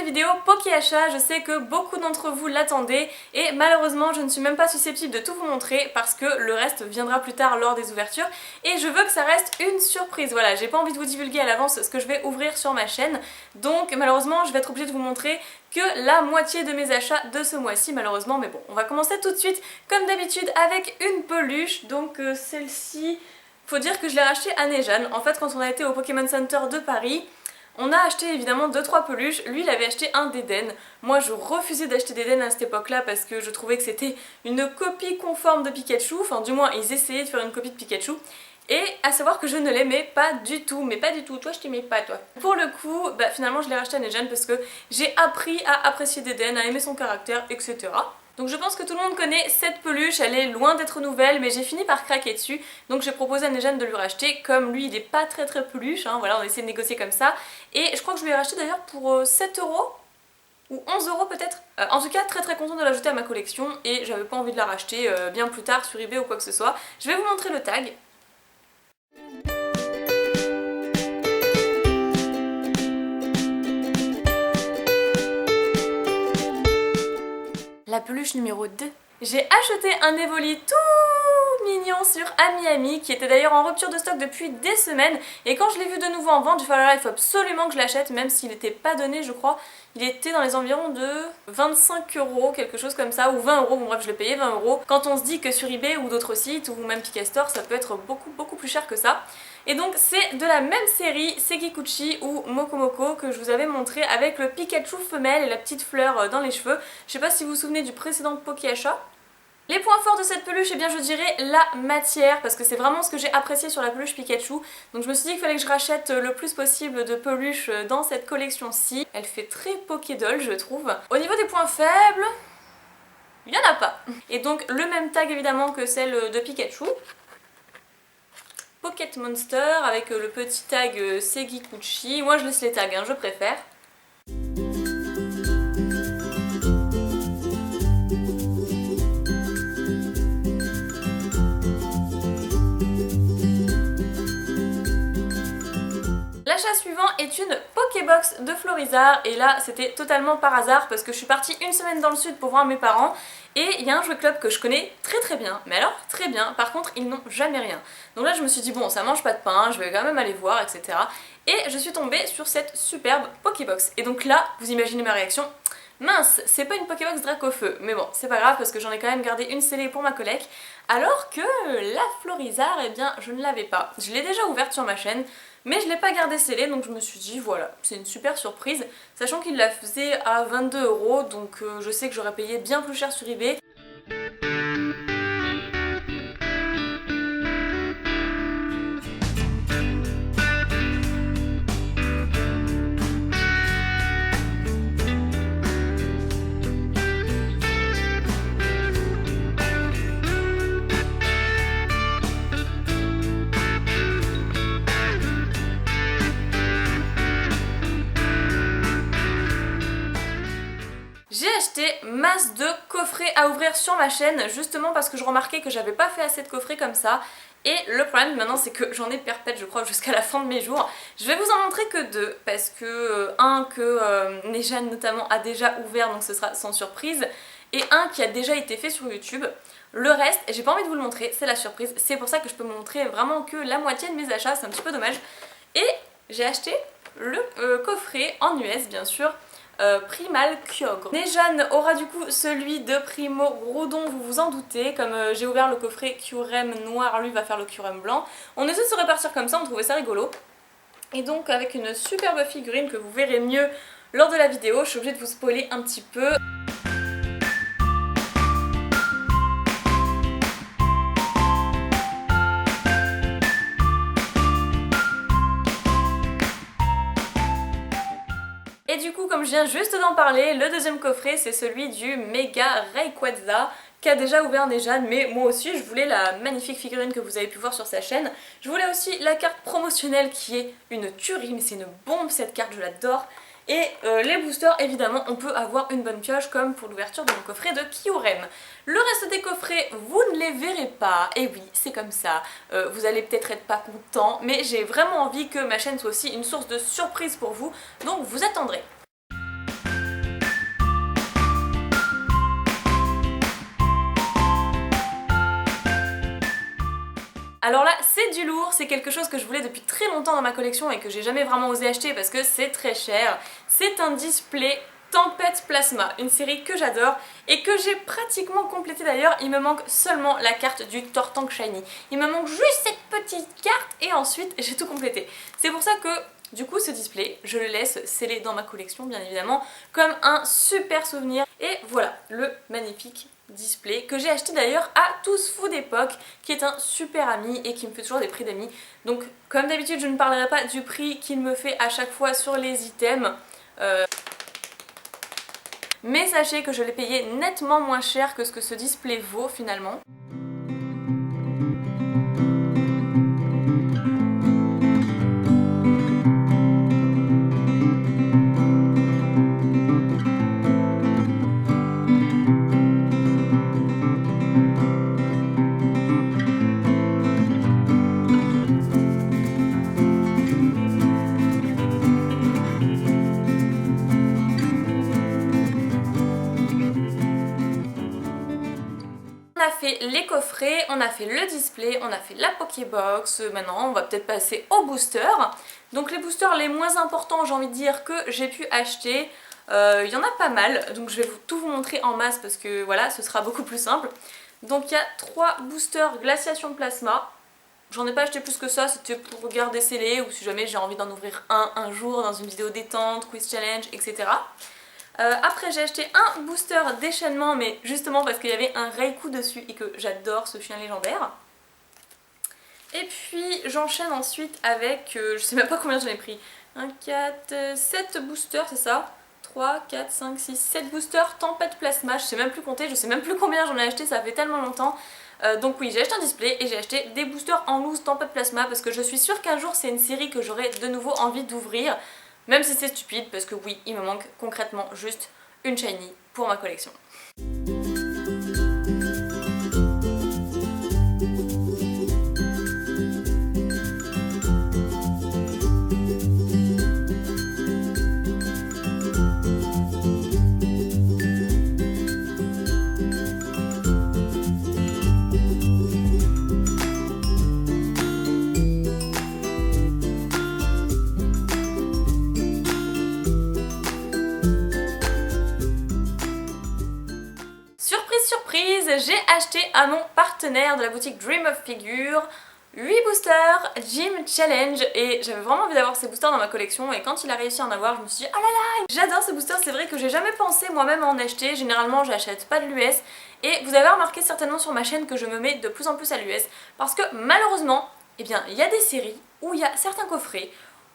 vidéo Poké Achat. Je sais que beaucoup d'entre vous l'attendaient et malheureusement je ne suis même pas susceptible de tout vous montrer parce que le reste viendra plus tard lors des ouvertures et je veux que ça reste une surprise. Voilà, j'ai pas envie de vous divulguer à l'avance ce que je vais ouvrir sur ma chaîne, donc malheureusement je vais être obligée de vous montrer que la moitié de mes achats de ce mois-ci malheureusement, mais bon, on va commencer tout de suite comme d'habitude avec une peluche. Donc celle-ci, faut dire que je l'ai rachetée à Nejane. En fait, quand on a été au Pokémon Center de Paris, on a acheté évidemment 2-3 peluches. Lui il avait acheté un d'Eden. Moi je refusais d'acheter d'Eden à cette époque là parce que je trouvais que c'était une copie conforme de Pikachu. Enfin du moins ils essayaient de faire une copie de Pikachu. Et à savoir que je ne l'aimais pas du tout, mais pas du tout, toi je t'aimais pas toi. Pour le coup, finalement je l'ai racheté à Nejane parce que j'ai appris à apprécier d'Eden, à aimer son caractère, etc. Donc je pense que tout le monde connaît cette peluche, elle est loin d'être nouvelle mais j'ai fini par craquer dessus. Donc j'ai proposé à Nejane de lui racheter, comme lui il est pas très peluche, hein, voilà on a essayé de négocier comme ça. Et je crois que je lui ai racheté d'ailleurs pour 7 € ou 11 € peut-être. En tout cas très contente de l'ajouter à ma collection et j'avais pas envie de la racheter bien plus tard sur eBay ou quoi que ce soit. Je vais vous montrer le tag. La peluche numéro 2. J'ai acheté un Evoli tout mignon sur Amiami qui était d'ailleurs en rupture de stock depuis des semaines et quand je l'ai vu de nouveau en vente, j'ai fait là, il faut absolument que je l'achète même s'il n'était pas donné je crois. Il était dans les environs de 25 €, quelque chose comme ça, ou 20 €, bon bref je l'ai payé 20 €. Quand on se dit que sur eBay ou d'autres sites ou même Pikastore ça peut être beaucoup plus cher que ça. Et donc c'est de la même série Sekiguchi ou Mokomoko que je vous avais montré avec le Pikachu femelle et la petite fleur dans les cheveux. Je sais pas si vous vous souvenez du précédent Poké Achat. Les points forts de cette peluche, eh bien je dirais la matière parce que c'est vraiment ce que j'ai apprécié sur la peluche Pikachu. Donc je me suis dit qu'il fallait que je rachète le plus possible de peluches dans cette collection-ci. Elle fait très Pokédoll je trouve. Au niveau des points faibles, il n'y en a pas. Et donc le même tag évidemment que celle de Pikachu. Pocket Monster avec le petit tag Sekiguchi. Moi je laisse les tags, hein, je préfère. L'achat suivant est une Pokébox de Florizard et là c'était totalement par hasard parce que je suis partie une semaine dans le sud pour voir mes parents et il y a un jouet club que je connais très bien, mais alors très bien, par contre ils n'ont jamais rien. Donc là je me suis dit bon ça mange pas de pain, je vais quand même aller voir etc. Et je suis tombée sur cette superbe Pokébox et donc là vous imaginez ma réaction. Mince, c'est pas une Pokébox Dracofeu, mais bon, c'est pas grave parce que j'en ai quand même gardé une scellée pour ma collègue, alors que la Florizard, eh bien, je ne l'avais pas. Je l'ai déjà ouverte sur ma chaîne, mais je l'ai pas gardée scellée, donc je me suis dit, voilà, c'est une super surprise, sachant qu'il la faisait à 22 €, donc je sais que j'aurais payé bien plus cher sur eBay. J'ai acheté masse de coffrets à ouvrir sur ma chaîne justement parce que je remarquais que j'avais pas fait assez de coffrets comme ça. Et le problème maintenant c'est que j'en ai perpète je crois jusqu'à la fin de mes jours. Je vais vous en montrer que deux parce que un que Nejane notamment a déjà ouvert donc ce sera sans surprise et un qui a déjà été fait sur YouTube. Le reste, j'ai pas envie de vous le montrer, c'est la surprise, c'est pour ça que je peux vous montrer vraiment que la moitié de mes achats, c'est un petit peu dommage. Et j'ai acheté le coffret en US bien sûr. Primal Kyogre. Nejane aura du coup celui de Primo Groudon, vous vous en doutez, comme j'ai ouvert le coffret Kyurem noir, lui va faire le Kyurem blanc. On essaie de se répartir comme ça, on trouvait ça rigolo. Et donc avec une superbe figurine que vous verrez mieux lors de la vidéo, je suis obligée de vous spoiler un petit peu. Et du coup, comme je viens juste d'en parler, le deuxième coffret c'est celui du Mega Rayquaza qui a déjà ouvert Nejane, mais moi aussi je voulais la magnifique figurine que vous avez pu voir sur sa chaîne. Je voulais aussi la carte promotionnelle qui est une tuerie, mais c'est une bombe cette carte, je l'adore. Et les boosters, évidemment, on peut avoir une bonne pioche comme pour l'ouverture de mon coffret de Kyurem. Le reste des coffrets, vous ne les verrez pas. Et oui, c'est comme ça. Vous allez peut-être être pas content, mais j'ai vraiment envie que ma chaîne soit aussi une source de surprise pour vous. Donc vous attendrez. Alors là, c'est du lourd, c'est quelque chose que je voulais depuis très longtemps dans ma collection et que j'ai jamais vraiment osé acheter parce que c'est très cher. C'est un display Tempête Plasma, une série que j'adore et que j'ai pratiquement complété d'ailleurs. Il me manque seulement la carte du Tortank Shiny. Il me manque juste cette petite carte et ensuite j'ai tout complété. C'est pour ça que du coup ce display, je le laisse scellé dans ma collection bien évidemment comme un super souvenir. Et voilà le magnifique display que j'ai acheté d'ailleurs à Tous Fous d'époque, qui est un super ami et qui me fait toujours des prix d'amis. Donc comme d'habitude je ne parlerai pas du prix qu'il me fait à chaque fois sur les items. Mais sachez que je l'ai payé nettement moins cher que ce que ce display vaut finalement. On a fait les coffrets, on a fait le display, on a fait la Pokébox, maintenant on va peut-être passer aux boosters. Donc les boosters les moins importants, j'ai envie de dire, que j'ai pu acheter, il y en a pas mal, donc je vais tout vous montrer en masse parce que voilà, ce sera beaucoup plus simple. Donc il y a 3 boosters Glaciation Plasma. J'en ai pas acheté plus que ça, c'était pour garder scellé ou si jamais j'ai envie d'en ouvrir un jour dans une vidéo détente, quiz challenge, etc. Après j'ai acheté un booster déchaînement, mais justement parce qu'il y avait un Raikou dessus et que j'adore ce chien légendaire. Et puis j'enchaîne ensuite avec, je sais même pas combien j'en ai pris, 1, 4, 7 boosters, c'est ça, 3, 4, 5, 6, 7 boosters Tempête Plasma, je sais même plus compter, je sais même plus combien j'en ai acheté, ça fait tellement longtemps. Donc oui, j'ai acheté un display et j'ai acheté des boosters en loose Tempête Plasma parce que je suis sûre qu'un jour c'est une série que j'aurai de nouveau envie d'ouvrir. Même si c'est stupide parce que oui, il me manque concrètement juste une shiny pour ma collection. Surprise, j'ai acheté à mon partenaire de la boutique Dream of Figure 8 boosters Gym Challenge et j'avais vraiment envie d'avoir ces boosters dans ma collection et quand il a réussi à en avoir je me suis dit oh là là, j'adore ces boosters. C'est vrai que j'ai jamais pensé moi-même à en acheter, généralement j'achète pas de l'US et vous avez remarqué certainement sur ma chaîne que je me mets de plus en plus à l'US parce que malheureusement, eh bien il y a des séries où il y a certains coffrets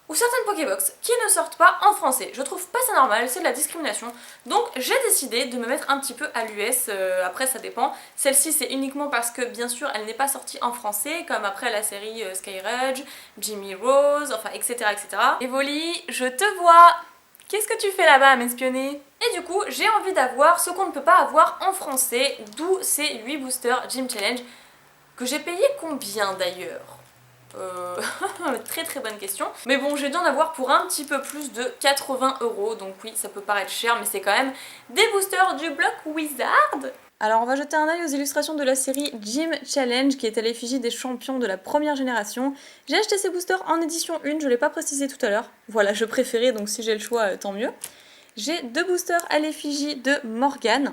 ou certaines Pokébox qui ne sortent pas en français. Je trouve pas ça normal, c'est de la discrimination. Donc j'ai décidé de me mettre un petit peu à l'US, après ça dépend. Celle-ci c'est uniquement parce que bien sûr elle n'est pas sortie en français, comme après la série Skyrudge, Jimmy Rose, enfin etc. etc. Evoli, je te vois! Qu'est-ce que tu fais là-bas à m'espionner? Et du coup j'ai envie d'avoir ce qu'on ne peut pas avoir en français, d'où ces 8 boosters Gym Challenge, que j'ai payé combien d'ailleurs? Très bonne question. Mais bon, j'ai dû en avoir pour un petit peu plus de 80 €, donc oui, ça peut paraître cher, mais c'est quand même des boosters du bloc Wizard. Alors on va jeter un œil aux illustrations de la série Gym Challenge, qui est à l'effigie des champions de la première génération. J'ai acheté ces boosters en édition 1, je ne l'ai pas précisé tout à l'heure. Voilà, je préférais, donc si j'ai le choix, tant mieux. J'ai 2 boosters à l'effigie de Morgane,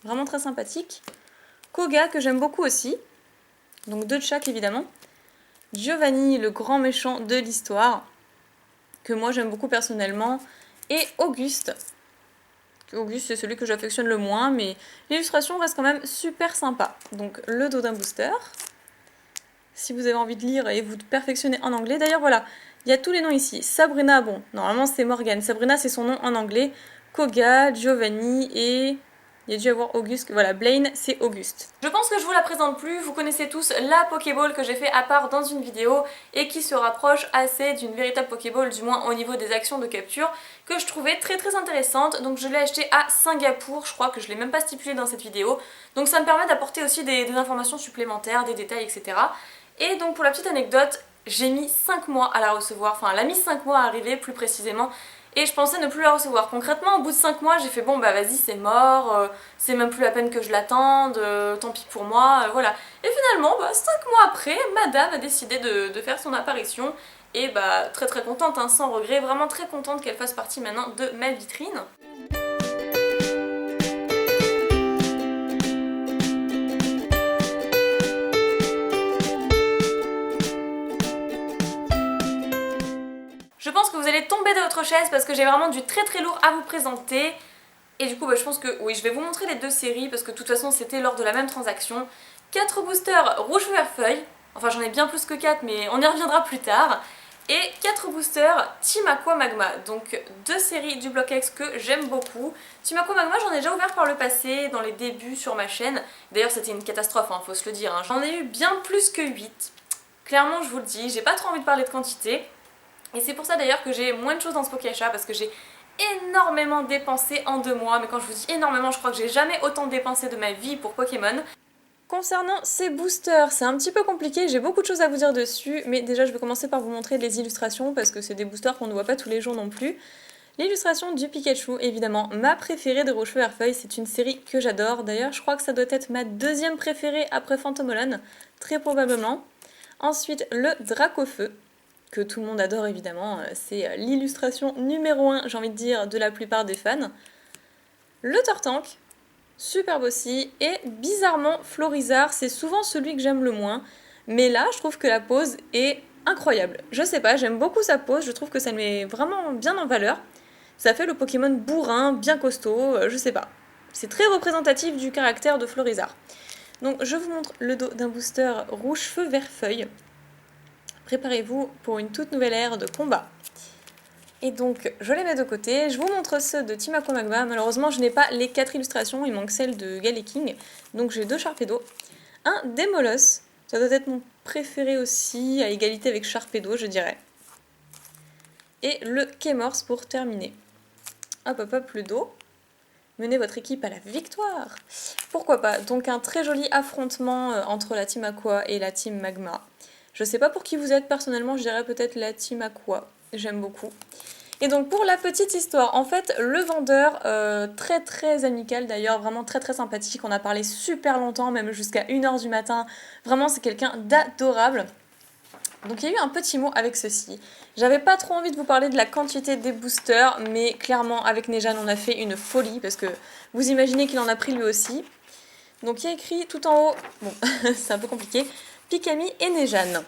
vraiment très sympathique. Koga, que j'aime beaucoup aussi, donc 2 de chaque évidemment. Giovanni, le grand méchant de l'histoire, que moi j'aime beaucoup personnellement, et Auguste. Auguste c'est celui que j'affectionne le moins, mais l'illustration reste quand même super sympa. Donc le dos d'un booster, si vous avez envie de lire et vous perfectionnez en anglais. D'ailleurs voilà, il y a tous les noms ici. Sabrina, bon, normalement c'est Morgane. Sabrina c'est son nom en anglais. Koga, Giovanni et... il y a dû avoir Auguste, voilà, Blaine c'est Auguste. Je pense que je vous la présente plus, vous connaissez tous la Pokéball que j'ai fait à part dans une vidéo et qui se rapproche assez d'une véritable Pokéball, du moins au niveau des actions de capture, que je trouvais très intéressante. Donc je l'ai acheté à Singapour, je crois que je l'ai même pas stipulé dans cette vidéo, donc ça me permet d'apporter aussi des informations supplémentaires, des détails, etc. Et donc pour la petite anecdote, j'ai mis 5 mois à la recevoir, enfin elle a mis 5 mois à arriver plus précisément. Et je pensais ne plus la recevoir. Concrètement, au bout de 5 mois, j'ai fait bon bah vas-y c'est mort, c'est même plus la peine que je l'attende, tant pis pour moi, voilà. Et finalement, bah, 5 mois après, madame a décidé de faire son apparition. Et bah très très contente, hein, sans regret, vraiment très contente qu'elle fasse partie maintenant de ma vitrine. Je pense que vous allez tomber de votre chaise parce que j'ai vraiment du très très lourd à vous présenter. Et du coup bah, je pense que oui, je vais vous montrer les deux séries parce que de toute façon c'était lors de la même transaction. 4 boosters rouge vert feuille, enfin j'en ai bien plus que 4 mais on y reviendra plus tard. Et 4 boosters Team Aqua Magma, donc 2 séries du bloc X que j'aime beaucoup. Team Aqua Magma j'en ai déjà ouvert par le passé, dans les débuts sur ma chaîne. D'ailleurs c'était une catastrophe, hein, faut se le dire, hein. J'en ai eu bien plus que 8. Clairement je vous le dis, j'ai pas trop envie de parler de quantité. Et c'est pour ça d'ailleurs que j'ai moins de choses dans ce Pokéachat parce que j'ai énormément dépensé en 2 mois. Mais quand je vous dis énormément, je crois que j'ai jamais autant dépensé de ma vie pour Pokémon. Concernant ces boosters, c'est un petit peu compliqué, j'ai beaucoup de choses à vous dire dessus, mais déjà je vais commencer par vous montrer les illustrations parce que c'est des boosters qu'on ne voit pas tous les jours non plus. L'illustration du Pikachu, évidemment, ma préférée de Rouge Feu Vert Feuille, c'est une série que j'adore. D'ailleurs, je crois que ça doit être ma deuxième préférée après Phantomolon, très probablement. Ensuite, le Dracofeu, que tout le monde adore évidemment, c'est l'illustration numéro 1, j'ai envie de dire, de la plupart des fans. Le Tortank, superbe aussi, et bizarrement Florizarre, c'est souvent celui que j'aime le moins, mais là je trouve que la pose est incroyable. Je sais pas, j'aime beaucoup sa pose, je trouve que ça le met vraiment bien en valeur. Ça fait le Pokémon bourrin, bien costaud, je sais pas. C'est très représentatif du caractère de Florizarre. Donc je vous montre le dos d'un booster rouge feu vert feuille. Préparez-vous pour une toute nouvelle ère de combat. Et donc, je les mets de côté. Je vous montre ceux de Team Aqua Magma. Malheureusement, je n'ai pas les 4 illustrations. Il manque celle de Galeking. Donc, j'ai 2 Sharpedo. Un Demolos. Ça doit être mon préféré aussi, à égalité avec Sharpedo, je dirais. Et le Kémorse pour terminer. Hop, hop, hop, le dos. Menez votre équipe à la victoire. Pourquoi pas. Donc, un très joli affrontement entre la Team Aqua et la Team Magma. Je sais pas pour qui vous êtes, personnellement je dirais peut-être la Team Aqua, j'aime beaucoup. Et donc pour la petite histoire, en fait le vendeur, très très amical d'ailleurs, vraiment très très sympathique, on a parlé super longtemps, même jusqu'à 1h du matin, vraiment c'est quelqu'un d'adorable. Donc il y a eu un petit mot avec ceci. J'avais pas trop envie de vous parler de la quantité des boosters, mais clairement avec Nejan on a fait une folie, parce que vous imaginez qu'il en a pris lui aussi. Donc il y a écrit tout en haut, bon c'est un peu compliqué, Pikami et Nejan.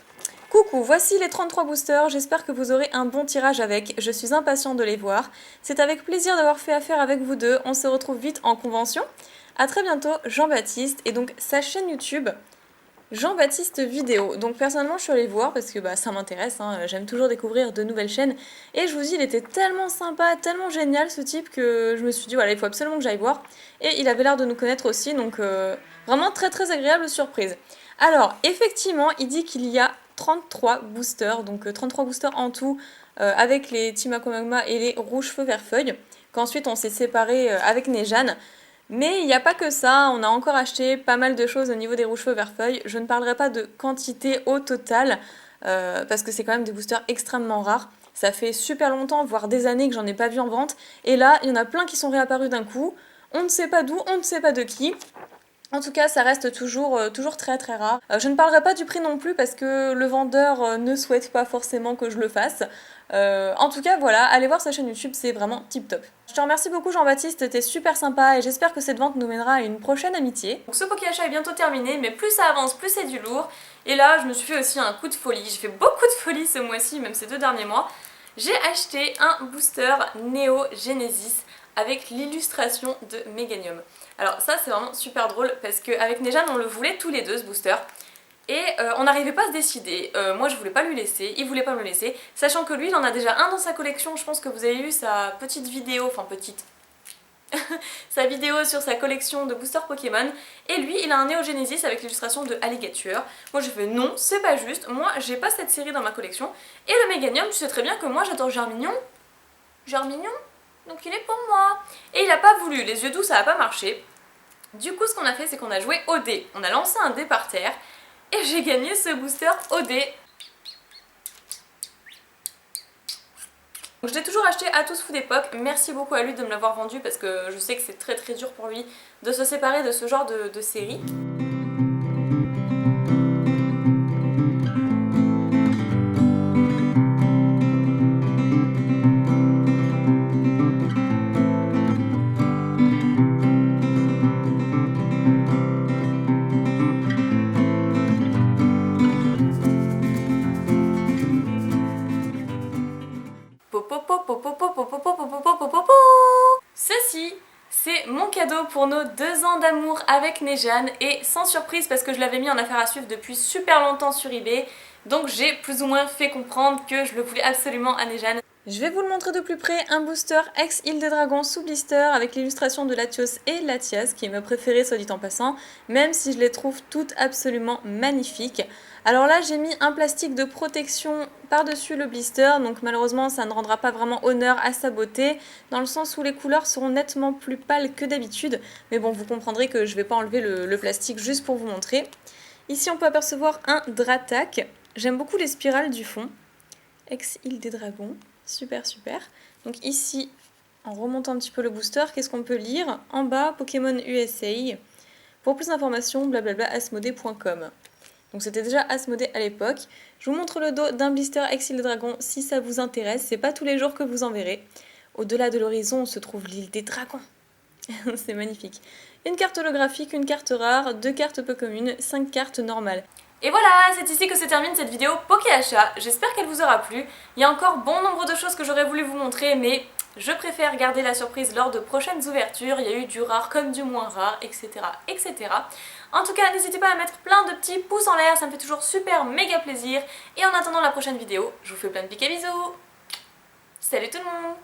Coucou, voici les 33 boosters, j'espère que vous aurez un bon tirage avec, je suis impatient de les voir. C'est avec plaisir d'avoir fait affaire avec vous deux, on se retrouve vite en convention. A très bientôt, Jean-Baptiste, et donc sa chaîne YouTube, Jean-Baptiste Vidéo. Donc personnellement je suis allée voir parce que bah, ça m'intéresse, hein. J'aime toujours découvrir de nouvelles chaînes. Et je vous dis, il était tellement sympa, tellement génial ce type que je me suis dit voilà, il faut absolument que j'aille voir. Et il avait l'air de nous connaître aussi, donc vraiment très très agréable surprise. Alors effectivement, il dit qu'il y a 33 boosters, donc 33 boosters en tout avec les Team Aqua Magma et les rouges feu vert feuille. Qu'ensuite on s'est séparés avec Nejan. Mais il n'y a pas que ça, on a encore acheté pas mal de choses au niveau des rouges feu vert feuille. Je ne parlerai pas de quantité au total, parce que c'est quand même des boosters extrêmement rares. Ça fait super longtemps, voire des années que j'en ai pas vu en vente. Et là, il y en a plein qui sont réapparus d'un coup. On ne sait pas d'où, on ne sait pas de qui. En tout cas, ça reste toujours très très rare. Je ne parlerai pas du prix non plus parce que le vendeur ne souhaite pas forcément que je le fasse. En tout cas, voilà, allez voir sa chaîne YouTube, c'est vraiment tip top. Je te remercie beaucoup Jean-Baptiste, t'es super sympa et j'espère que cette vente nous mènera à une prochaine amitié. Donc ce Pokéachat est bientôt terminé, mais plus ça avance, plus c'est du lourd. Et là, je me suis fait aussi un coup de folie. J'ai fait beaucoup de folie ce mois-ci, même ces 2 derniers mois. J'ai acheté un booster Neo Genesis avec l'illustration de Meganium. Alors ça c'est vraiment super drôle parce qu'avec Nejan on le voulait tous les deux ce booster et on n'arrivait pas à se décider. Moi je voulais pas lui laisser, il voulait pas me le laisser, sachant que lui il en a déjà un dans sa collection. Je pense que vous avez eu sa petite vidéo, enfin petite, sa vidéo sur sa collection de boosters Pokémon, et lui il a un Neo Genesis avec l'illustration de Alligator. Moi j'ai fait non, c'est pas juste, moi j'ai pas cette série dans ma collection. Et le Meganium, tu sais très bien que moi j'adore Germignon. Germignon, donc il est pour moi. Et il a pas voulu, les yeux doux ça a pas marché. Du coup ce qu'on a fait c'est qu'on a joué au dé. On a lancé un dé par terre et j'ai gagné ce booster au dé. Donc je l'ai toujours acheté à tous fous d'époque, merci beaucoup à lui de me l'avoir vendu parce que je sais que c'est très très dur pour lui de se séparer de ce genre de série. Ceci, c'est mon cadeau pour nos 2 ans d'amour avec Nejane et sans surprise parce que je l'avais mis en affaire à suivre depuis super longtemps sur eBay, donc j'ai plus ou moins fait comprendre que je le voulais absolument à Nejane. Je vais vous le montrer de plus près, un booster ex-Île des Dragons sous blister avec l'illustration de Latios et Latias, qui est ma préférée soit dit en passant, même si je les trouve toutes absolument magnifiques. Alors là j'ai mis un plastique de protection par-dessus le blister, donc malheureusement ça ne rendra pas vraiment honneur à sa beauté, dans le sens où les couleurs seront nettement plus pâles que d'habitude, mais bon vous comprendrez que je ne vais pas enlever le plastique juste pour vous montrer. Ici on peut apercevoir un Dratak, j'aime beaucoup les spirales du fond, ex-Île des Dragons. Super super. Donc ici, en remontant un petit peu le booster, qu'est-ce qu'on peut lire? En bas, Pokémon USA. Pour plus d'informations, blablabla, asmodee.com. Donc c'était déjà Asmodee à l'époque. Je vous montre le dos d'un blister ex-Île des Dragons si ça vous intéresse. C'est pas tous les jours que vous en verrez. Au-delà de l'horizon, se trouve l'île des dragons. C'est magnifique. Une carte holographique, une carte rare, 2 cartes peu communes, 5 cartes normales. Et voilà, c'est ici que se termine cette vidéo Pokéachat. J'espère qu'elle vous aura plu. Il y a encore bon nombre de choses que j'aurais voulu vous montrer, mais je préfère garder la surprise lors de prochaines ouvertures. Il y a eu du rare comme du moins rare, etc. etc. En tout cas, n'hésitez pas à mettre plein de petits pouces en l'air, ça me fait toujours super méga plaisir. Et en attendant la prochaine vidéo, je vous fais plein de pics et bisous. Salut tout le monde!